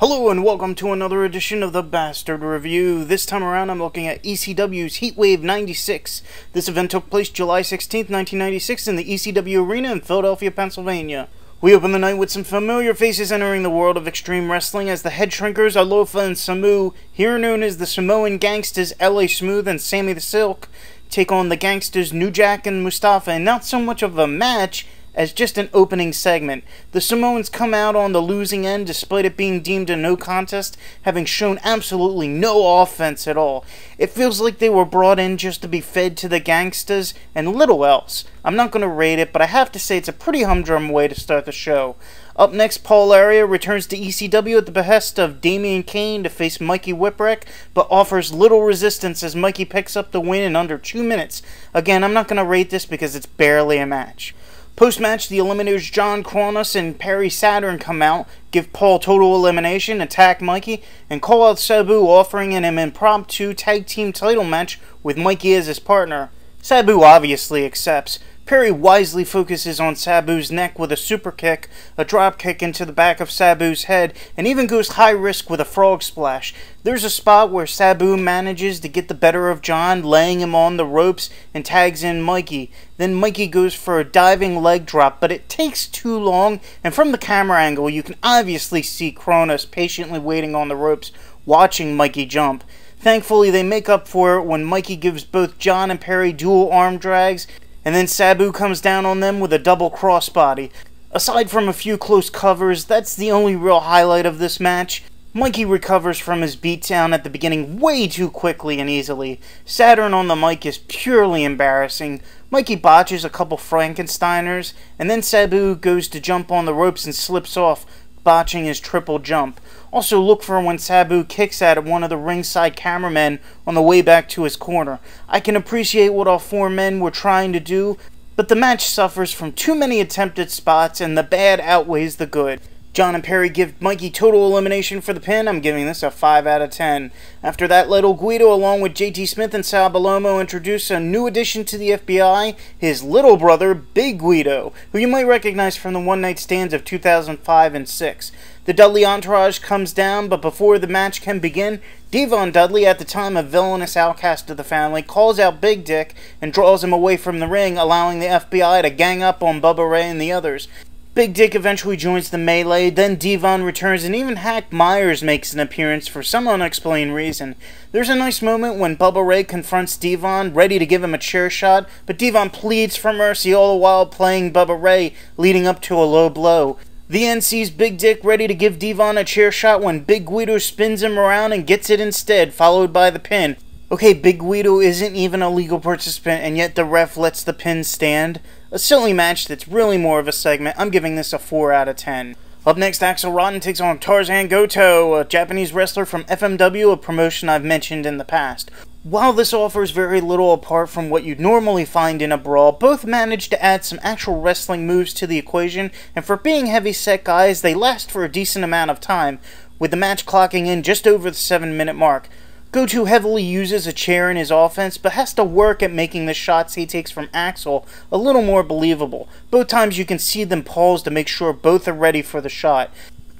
Hello and welcome to another edition of the Bastard Review. This time around I'm looking at ECW's Heatwave 96. This event took place July 16th, 1996 in the ECW Arena in Philadelphia, Pennsylvania. We open the night with some familiar faces entering the world of extreme wrestling as the Head Shrinkers, Alofa and Samu, here known as the Samoan Gangsters LA Smooth and Sammy the Silk, take on the Gangsters New Jack and Mustafa, and not so much of a match as just an opening segment. The Samoans come out on the losing end despite it being deemed a no contest, having shown absolutely no offense at all. It feels like they were brought in just to be fed to the Gangsters and little else. I'm not going to rate it, but I have to say it's a pretty humdrum way to start the show. Up next, Paul Aria returns to ECW at the behest of Damian Kane to face Mikey Whipwreck, but offers little resistance as Mikey picks up the win in under 2 minutes. Again, I'm not going to rate this because it's barely a match. Post-match, the Eliminators John Kronos and Perry Saturn come out, give Paul total elimination, attack Mikey, and call out Sabu, offering him an impromptu tag team title match with Mikey as his partner. Sabu obviously accepts. Perry wisely focuses on Sabu's neck with a super kick, a drop kick into the back of Sabu's head, and even goes high risk with a frog splash. There's a spot where Sabu manages to get the better of John, laying him on the ropes, and tags in Mikey. Then Mikey goes for a diving leg drop, but it takes too long, and from the camera angle you can obviously see Kronos patiently waiting on the ropes, watching Mikey jump. Thankfully they make up for it when Mikey gives both John and Perry dual arm drags, and then Sabu comes down on them with a double crossbody. Aside from a few close covers, that's the only real highlight of this match. Mikey recovers from his beatdown at the beginning way too quickly and easily. Saturn on the mic is purely embarrassing. Mikey botches a couple Frankensteiners, and then Sabu goes to jump on the ropes and slips off, botching his triple jump. Also look for when Sabu kicks at one of the ringside cameramen on the way back to his corner. I can appreciate what all four men were trying to do, but the match suffers from too many attempted spots and the bad outweighs the good. John and Perry give Mikey total elimination for the pin. I'm giving this a 5 out of 10. After that, Little Guido, along with JT Smith and Sal Balomo, introduce a new addition to the FBI, his little brother, Big Guido, who you might recognize from the one-night stands of 2005 and 6. The Dudley entourage comes down, but before the match can begin, Devon Dudley, at the time a villainous outcast of the family, calls out Big Dick and draws him away from the ring, allowing the FBI to gang up on Bubba Ray and the others. Big Dick eventually joins the melee, then Devon returns, and even Hack Myers makes an appearance for some unexplained reason. There's a nice moment when Bubba Ray confronts Devon, ready to give him a chair shot, but Devon pleads for mercy, all the while playing Bubba Ray, leading up to a low blow. The end sees Big Dick ready to give Devon a chair shot when Big Guido spins him around and gets it instead, followed by the pin. Okay, Big Guido isn't even a legal participant, and yet the ref lets the pin stand. A silly match that's really more of a segment. I'm giving this a 4 out of 10. Up next, Axel Rotten takes on Tarzan Goto, a Japanese wrestler from FMW, a promotion I've mentioned in the past. While this offers very little apart from what you'd normally find in a brawl, both manage to add some actual wrestling moves to the equation, and for being heavy-set guys, they last for a decent amount of time, with the match clocking in just over the 7-minute mark. Goto heavily uses a chair in his offense, but has to work at making the shots he takes from Axel a little more believable. Both times you can see them pause to make sure both are ready for the shot.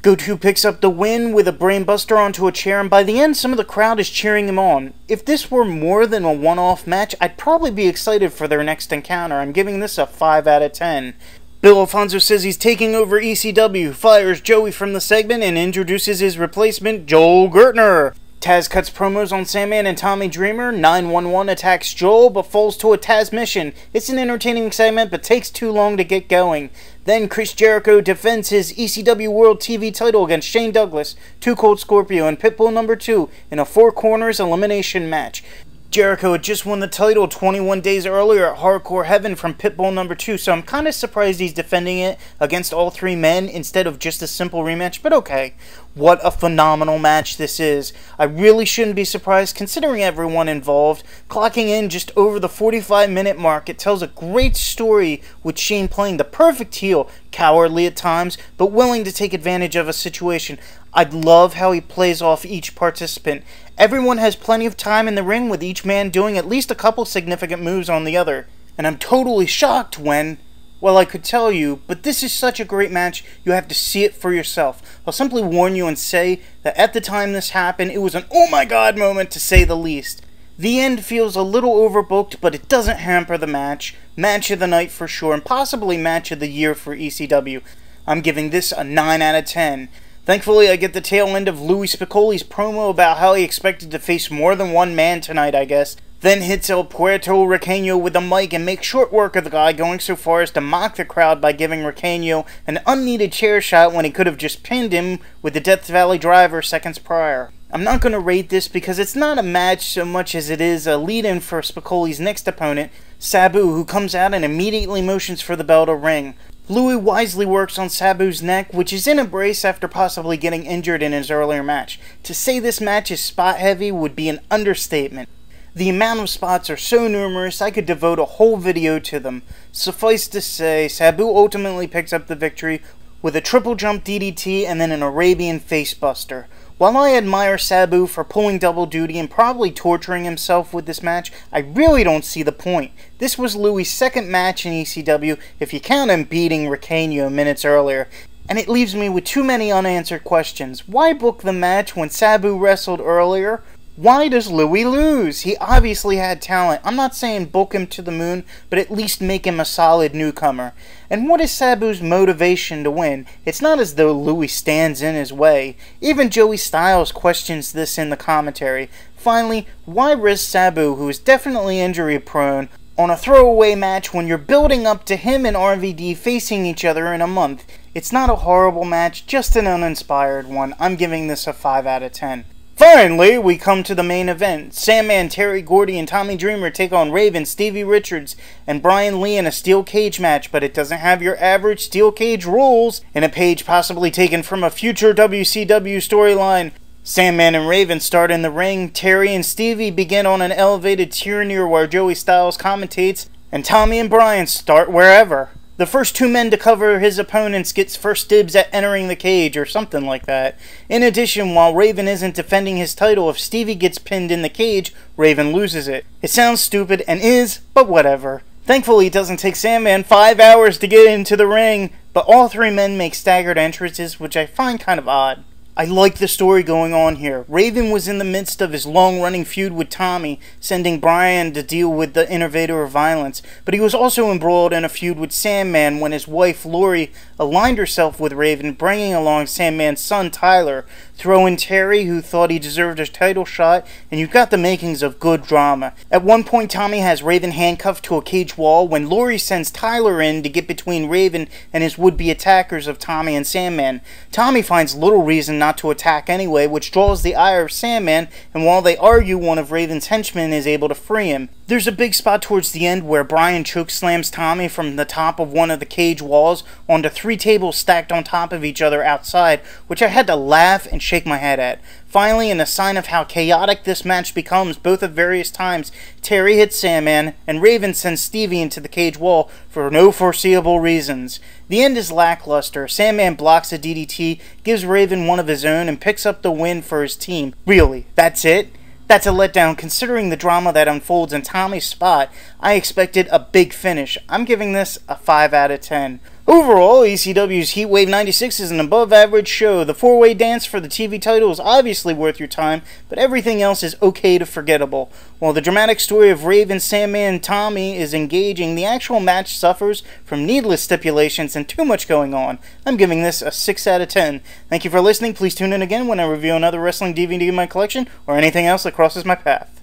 Goto picks up the win with a brainbuster onto a chair, and by the end some of the crowd is cheering him on. If this were more than a one-off match, I'd probably be excited for their next encounter. I'm giving this a 5 out of 10. Bill Alfonso says he's taking over ECW, fires Joey from the segment, and introduces his replacement, Joel Gertner. Taz cuts promos on Sandman and Tommy Dreamer. 911 attacks Joel, but falls to a Taz mission. It's an entertaining segment, but takes too long to get going. Then Chris Jericho defends his ECW World TV title against Shane Douglas, Too Cold Scorpio, and Pitbull No. 2 in a 4 corners elimination match. Jericho had just won the title 21 days earlier at Hardcore Heaven from Pitbull No. 2, so I'm kind of surprised he's defending it against all 3 men instead of just a simple rematch, but okay. What a phenomenal match this is. I really shouldn't be surprised considering everyone involved. Clocking in just over the 45-minute mark, it tells a great story with Shane playing the perfect heel, cowardly at times, but willing to take advantage of a situation. I love how he plays off each participant. Everyone has plenty of time in the ring with each man doing at least a couple significant moves on the other. And I'm totally shocked when Well, I could tell you, but this is such a great match, you have to see it for yourself. I'll simply warn you and say that at the time this happened, it was an oh my god moment to say the least. The end feels a little overbooked, but it doesn't hamper the match. Match of the night for sure, and possibly match of the year for ECW. I'm giving this a 9 out of 10. Thankfully, I get the tail end of Louis Spicolli's promo about how he expected to face more than one man tonight, I guess. Then hits El Puerto Riqueño with a mic and makes short work of the guy, going so far as to mock the crowd by giving Riqueño an unneeded chair shot when he could have just pinned him with the Death Valley Driver seconds prior. I'm not going to rate this because it's not a match so much as it is a lead-in for Spicolli's next opponent, Sabu, who comes out and immediately motions for the bell to ring. Louis wisely works on Sabu's neck, which is in a brace after possibly getting injured in his earlier match. To say this match is spot-heavy would be an understatement. The amount of spots are so numerous, I could devote a whole video to them. Suffice to say, Sabu ultimately picks up the victory with a triple jump DDT and then an Arabian facebuster. While I admire Sabu for pulling double duty and probably torturing himself with this match, I really don't see the point. This was Louis' second match in ECW, if you count him beating Riqueño minutes earlier. And it leaves me with too many unanswered questions. Why book the match when Sabu wrestled earlier? Why does Louis lose? He obviously had talent. I'm not saying book him to the moon, but at least make him a solid newcomer. And what is Sabu's motivation to win? It's not as though Louis stands in his way. Even Joey Styles questions this in the commentary. Finally, why risk Sabu, who is definitely injury prone, on a throwaway match when you're building up to him and RVD facing each other in a month? It's not a horrible match, just an uninspired one. I'm giving this a 5 out of 10. Finally, we come to the main event. Sandman, Terry Gordy, and Tommy Dreamer take on Raven, Stevie Richards, and Brian Lee in a steel cage match, but it doesn't have your average steel cage rules. In a page possibly taken from a future WCW storyline, Sandman and Raven start in the ring. Terry and Stevie begin on an elevated tier near where Joey Styles commentates, and Tommy and Brian start wherever. The first two men to cover his opponents gets first dibs at entering the cage, or something like that. In addition, while Raven isn't defending his title, if Stevie gets pinned in the cage, Raven loses it. It sounds stupid, and is, but whatever. Thankfully, it doesn't take Sandman 5 hours to get into the ring, but all three men make staggered entrances, which I find kind of odd. I like the story going on here. Raven was in the midst of his long-running feud with Tommy, sending Brian to deal with the innovator of violence, but he was also embroiled in a feud with Sandman when his wife, Lori, aligned herself with Raven, bringing along Sandman's son, Tyler. Throw in Terry, who thought he deserved a title shot, and you've got the makings of good drama. At one point, Tommy has Raven handcuffed to a cage wall when Lori sends Tyler in to get between Raven and his would-be attackers of Tommy and Sandman. Tommy finds little reason not to attack anyway, which draws the ire of Sandman, and while they argue, one of Raven's henchmen is able to free him. There's a big spot towards the end where Brian chokeslams Tommy from the top of one of the cage walls onto 3 tables stacked on top of each other outside, which I had to laugh and shake my head at. Finally, in a sign of how chaotic this match becomes, both at various times, Terry hits Sandman, and Raven sends Stevie into the cage wall for no foreseeable reasons. The end is lackluster. Sandman blocks a DDT, gives Raven one of his own, and picks up the win for his team. Really, that's it? That's a letdown considering the drama that unfolds in Tommy's spot. I expected a big finish. I'm giving this a 5 out of 10. Overall, ECW's Heatwave 96 is an above-average show. The 4-way dance for the TV title is obviously worth your time, but everything else is okay to forgettable. While the dramatic story of Raven, Sandman, and Tommy is engaging, the actual match suffers from needless stipulations and too much going on. I'm giving this a 6 out of 10. Thank you for listening. Please tune in again when I review another wrestling DVD in my collection or anything else that crosses my path.